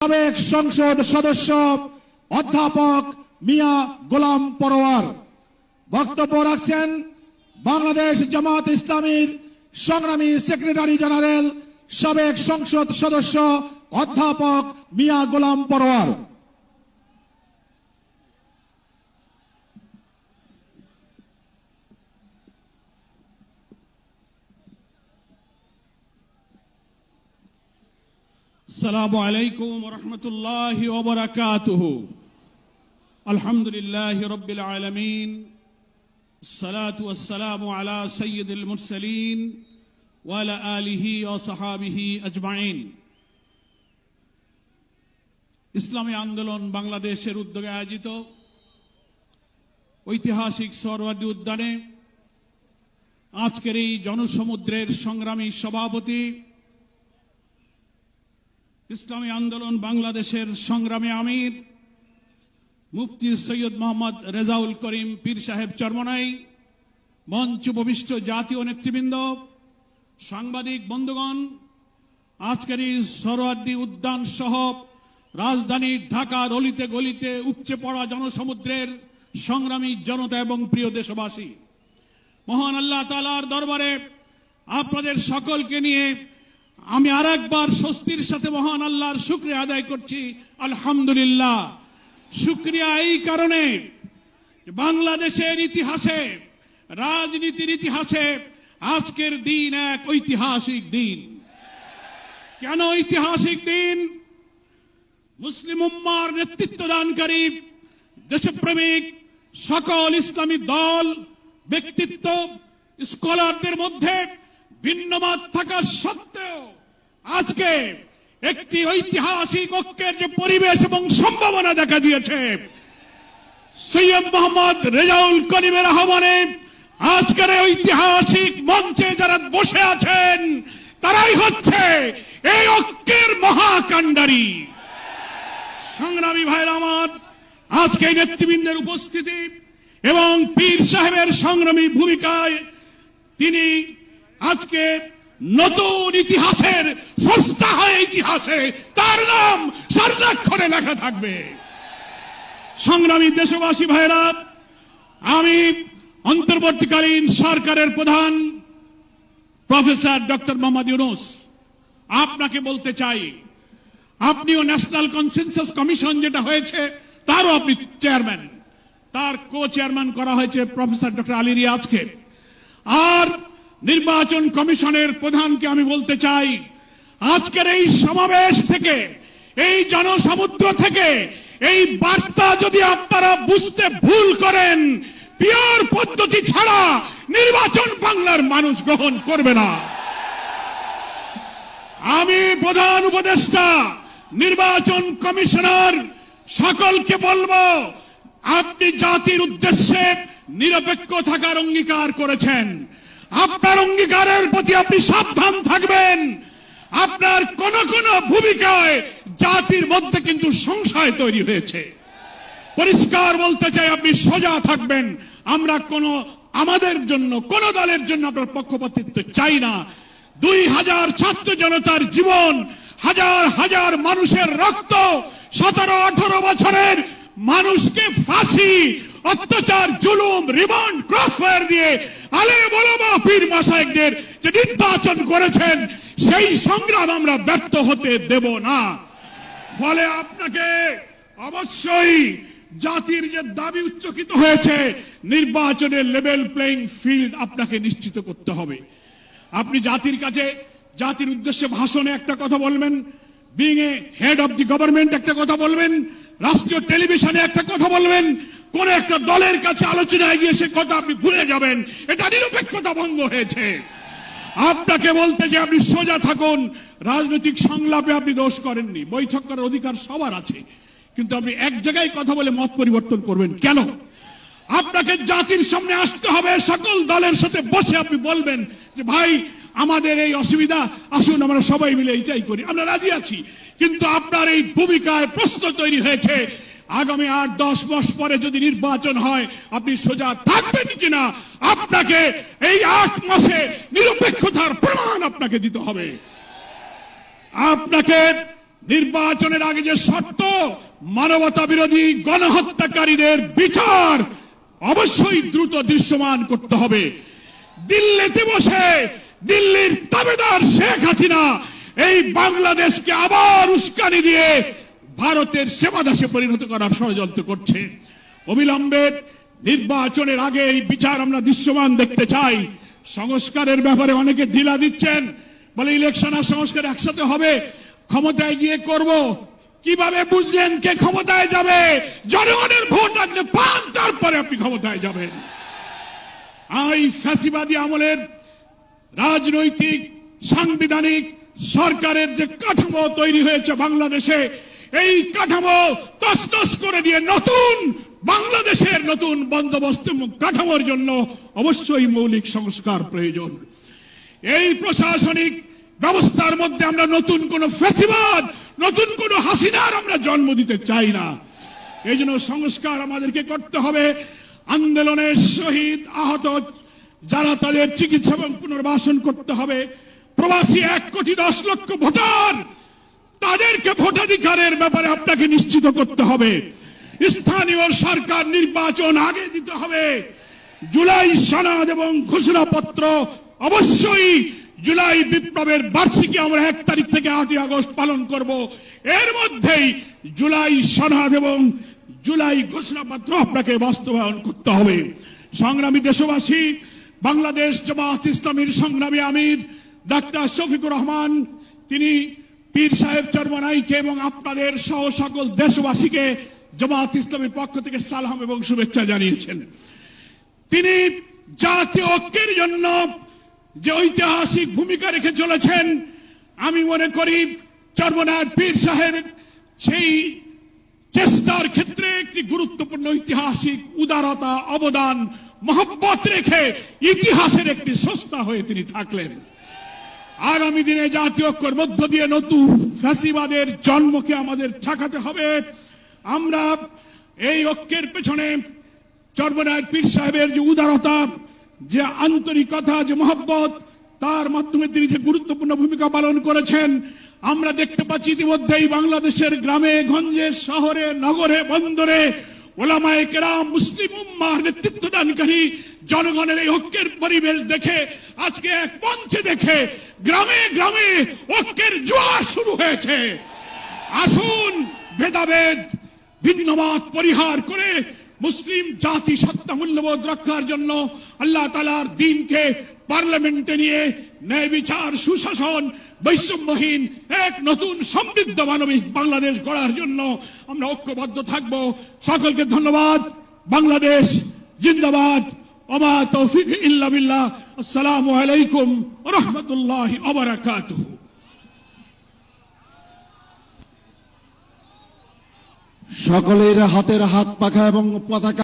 সাবেক সংসদ সদস্য অধ্যাপক মিয়া গোলাম পরোয়ার বক্তব্য রাখছেন বাংলাদেশ জামাত ইসলামীর সংগ্রামী সেক্রেটারি জেনারেল সাবেক সংসদ সদস্য অধ্যাপক মিয়া গোলাম পরোয়ার। السلام عليكم ورحمة الله وبركاته. الحمد لله رب العالمين، الصلاة والسلام على سيد المرسلين وعلى آله وصحابه أجمعين. ইসলামী আন্দোলন বাংলাদেশের উদ্যোগে আয়োজিত ঐতিহাসিক সোহরাওয়ার্দী উদ্যানে আজকের এই জনসমুদ্রের সংগ্রামী সভাপতি, ইসলামী আন্দোলন বাংলাদেশের সংগ্রামী আমির মুফতি সৈয়দ মোহাম্মদ রেজাউল করিম পীর সাহেব চরমনাই, মঞ্চ উপবিষ্ট জাতীয় নেতৃবৃন্দ, সাংবাদিক বন্ধুগণ, আজকের এই সোহরাওয়ার্দী উদ্যান সহ রাজধানী ঢাকার অলিতে গলিতে উপচে পড়া জনসমুদ্রের সংগ্রামী জনতা এবং প্রিয় দেশবাসী, মহান আল্লাহ তাআলার দরবারে আপনাদের সকলকে নিয়ে আমি আরেকবার স্বস্তির সাথে মহান আল্লাহর শুকরিয়া আদায় করছি। আলহামদুলিল্লাহ। শুকরিয়া এই কারণে, বাংলাদেশের ইতিহাসে, রাজনীতির ইতিহাসে আজকের দিন এক ঐতিহাসিক দিন। কেন ঐতিহাসিক দিন? মুসলিম উম্মার নেতৃত্বদানকারী দেশপ্রেমিক সকল ইসলামী দল, ব্যক্তিত্ব, স্কলারদের মধ্যে ভিন্নমত থাকা সত্ত্বেও আজকে একটি ঐতিহাসিক ঐক্যের যে পরিবেশ এবং সম্ভাবনা দেখা দিয়েছে, সৈয়দ মোহাম্মদ রেজাউল করিমের আহ্বানে আজকের ঐতিহাসিক মঞ্চে যারা বসে আছেন তারাই হচ্ছে এই ঐক্যের মহাকাণ্ডারী। সংগ্রামী ভাইরা আমার, আজকে নেতৃবৃন্দের উপস্থিতি এবং পীর সাহেবের সংগ্রামী ভূমিকায় তিনি আজকে নতুন ইতিহাসের স্রষ্টা হয়ে ইতিহাসে তার নাম স্বর্ণাক্ষরে লেখা থাকবে। সংগ্রামী দেশবাসী ভাইরা, আমি অন্তর্বর্তীকালীন সরকারের প্রধান প্রফেসর ডক্টর মোহাম্মদ ইউনূস আপনাকে বলতে চাই, আপনিও ন্যাশনাল কনসেনসাস কমিশন যেটা হয়েছে তারও আপনি চেয়ারম্যান, তার কো চেয়ারম্যান করা হয়েছে প্রফেসর ডক্টর আলী রিয়াজকে। আর নির্বাচন কমিশনের প্রধানকে আমি বলতে চাই, আজকের এই সমাবেশ থেকে, এই জনসমুদ্র থেকে এই বার্তা যদি আপনারা বুঝতে ভুল করেন, পিওর পদ্ধতি ছাড়া নির্বাচন বাংলার মানুষ গ্রহণ করবে না। আমি প্রধান উপদেষ্টা, নির্বাচন কমিশনার সকলকে বলবো, আপনি জাতির উদ্দেশ্যে নিরপেক্ষ থাকার অঙ্গীকার করেছেন। আপনার অঙ্গীকারের প্রতি আপনি সাবধান থাকবেন। আপনার কোন কোন ভূমিকায় জাতির মধ্যে কিন্তু সংশয় তৈরি হয়েছে। পরিষ্কার বলতে চাই, আপনি সোজা থাকবেন। আমরা আমাদের জন্য, কোন দলের জন্য আপনার পক্ষপাতিত্ব চাই না। 2000 ছাত্র জনতার জীবন, হাজার হাজার মানুষের রক্ত, 17-18 বছরের মানুষকে ফাঁসি, অত্যাচার, জুলুম, রিমান্ড, ক্রসফায়ার দিয়ে আলেম ওলামা পীর মাশায়েখদের যে নির্বাচন করেছেন, সেই সংগ্রাম আমরা ব্যর্থ হতে দেব না। ফলে আপনাকে অবশ্যই জাতির যে দাবি উচ্চকিত হয়েছে, নির্বাচনের লেভেল প্লেইং ফিল্ড আপনাকে নিশ্চিত করতে হবে। আপনি জাতির কাছে, জাতির উদ্দেশ্যে ভাষণে একটা কথা বলবেন, being a head of the government একটা কথা বলবেন, রাষ্ট্রীয় টেলিভিশনে একটা কথা বলবেন, কোন একটা দলের কাছে আলোচনায় গিয়ে সে কথা আপনি ভুলে যাবেন। এটা নিরপেক্ষতা ভঙ্গ হয়েছে। আপনাকে বলতে যে আপনি সোজা থাকুন। রাজনৈতিক সংলাপে আপনি দোষ করেননি, বৈঠক করার অধিকার সবার আছে, কিন্তু আপনি এক জায়গায় কথা বলে মত পরিবর্তন করবেন কেন? আপনাকে জাতির সামনে আসতে হবে, সকল দলের সাথে বসে আপনি বলবেন যে ভাই আমাদের এই অসুবিধা, আসুন আমরা সবাই মিলে এইটাই করি, আমরা রাজি আছি। কিন্তু আপনার এই ভূমিকায় প্রশ্ন তৈরি হয়েছে, আগামী 8-10 মাস পরে যদি নির্বাচন হয় আপনি সোজা থাকবেন কিনা, আপনাকে এই 8 মাসে নিরপেক্ষতার প্রমাণ আপনাকে দিতে হবে। আপনাকে নির্বাচনের আগে যে শর্ত, মানবতা বিরোধী গণহত্যাকারীদের বিচার অবশ্যই দ্রুত দৃশ্যমান করতে হবে। দিল্লিতে বসে দিল্লির তাবেদার শেখ হাসিনা এই বাংলাদেশকে আবার উস্কানি দিয়ে ভারতের সেবাদাসে পরিণত করার ষড়যন্ত্র করছে। অবিলম্বে নির্বাচনের আগে এই বিচার আমরা দৃশ্যমান দেখতে চাই। সংস্কারের ব্যাপারে অনেকে ঢিলা দিচ্ছেন, বলে ইলেকশন আর সংস্কার একসাথে হবে, ক্ষমতায় গিয়ে করব। কিভাবে বুঝলেন কে ক্ষমতায় যাবে? জনগণের ভোট আপনি পান, তারপরে আপনি ক্ষমতায় যাবেন। এই ফ্যাসিবাদী আমলের রাজনৈতিক সাংবিধানিক সরকারের যে কাঠামো তৈরি হয়েছে বাংলাদেশে, এই কাঠামো তছনছ করে দিয়ে নতুন বাংলাদেশের নতুন বন্দোবস্ত কাঠামোর জন্য অবশ্যই মৌলিক সংস্কার প্রয়োজন। এই প্রশাসনিক ব্যবস্থার মধ্যে আমরা নতুন কোন ফ্যাসিবাদ, নতুন কোন হাসিনার আমরা জন্ম দিতে চাই না। এই জন্য সংস্কার আমাদেরকে করতে হবে। আন্দোলনের শহীদ আহত যারা, তাদের চিকিৎসা এবং পুনর্বাসন করতে হবে। প্রবাসী 1,10,00,000 ভোটার, তাদেরকে ভোটাধিকারের ব্যাপারে আপনাকে নিশ্চিত করতে হবে। স্থানীয় সরকার নির্বাচন আগে দিতে হবে। জুলাই সনদ এবং ঘোষণাপত্র অবশ্যই, জুলাই বিপ্লবের বার্ষিকী আমরা 1 তারিখ থেকে 8 আগস্ট পালন করব। এর মধ্যেই জুলাই সনদ এবং জুলাই ঘোষণাপত্র আপনাকে বাস্তবায়ন করতে হবে। সংগ্রামী দেশবাসী, বাংলাদেশ জামাত ইসলামীর সংগ্রামী আমির ডাক্তার শফিকুর রহমান, তিনি পীর সাহেব চরমনাইকে এবং আপনাদের সহ সকল দেশবাসীকে জামাত ইসলামীর পক্ষ থেকে সালাম এবং শুভেচ্ছা জানিয়েছেন। তিনি জাতীয় ঐক্যের জন্য যে ঐতিহাসিক ভূমিকা রেখে চলেছেন, আমি মনে করি চরমনার পীর সাহেব সেই চেষ্টার ক্ষেত্রে একটি গুরুত্বপূর্ণ ঐতিহাসিক উদারতা, অবদান, মহব্বত রেখে ইতিহাসের একটি স্রষ্টা হয়ে তিনি থাকলেন। আগামী দিনে জাতীয় ঐক্যের মধ্য দিয়ে নতুন ফ্যাসিবাদের জন্মকে আমাদের ঠেকাতে হবে। আমরা এই ঐক্যের পেছনে চরমনার পীর সাহেবের যে উদারতা, যে আন্তরিকতা, যে মহব্বত, তার মাধ্যমে তিনি যে গুরুত্বপূর্ণ ভূমিকা পালন করেছেন, আমরা দেখতে পাচ্ছি ইতিমধ্যেই বাংলাদেশের গ্রামে গঞ্জে, শহরে, নগরে, বন্দরে ওলামায়ে কেরাম, মুসলিম উম্মাহর নেতৃত্বদানকারী জনগণের এই ঐক্যের পরিবেশ দেখে, আজকে এক মঞ্চে দেখে গ্রামে গ্রামে ঐক্যের জোয়ার শুরু হয়েছে। আসুন ভেদাভেদ, ভিন্নমত পরিহার করে মুসলিম জাতি সত্তা মূল্যবোধ রক্ষার জন্য আল্লাহ তাআলার দ্বীনকে পার্লামেন্টে নিয়ে ন্যায় বিচার, সুশাসন, বৈষম্যহীন এক নতুন সমৃদ্ধ মানবিক বাংলাদেশ গড়ার জন্য আমরা ঐক্যবদ্ধ থাকব। সকলকে ধন্যবাদ। বাংলাদেশ জিন্দাবাদ। ওমা তৌফিক ইল্লা বিল্লাহ। আসসালামু আলাইকুম ওয়া রাহমাতুল্লাহি ওয়া বারাকাতুহু। সকলের হাতের হাত পাখা এবং পতাকা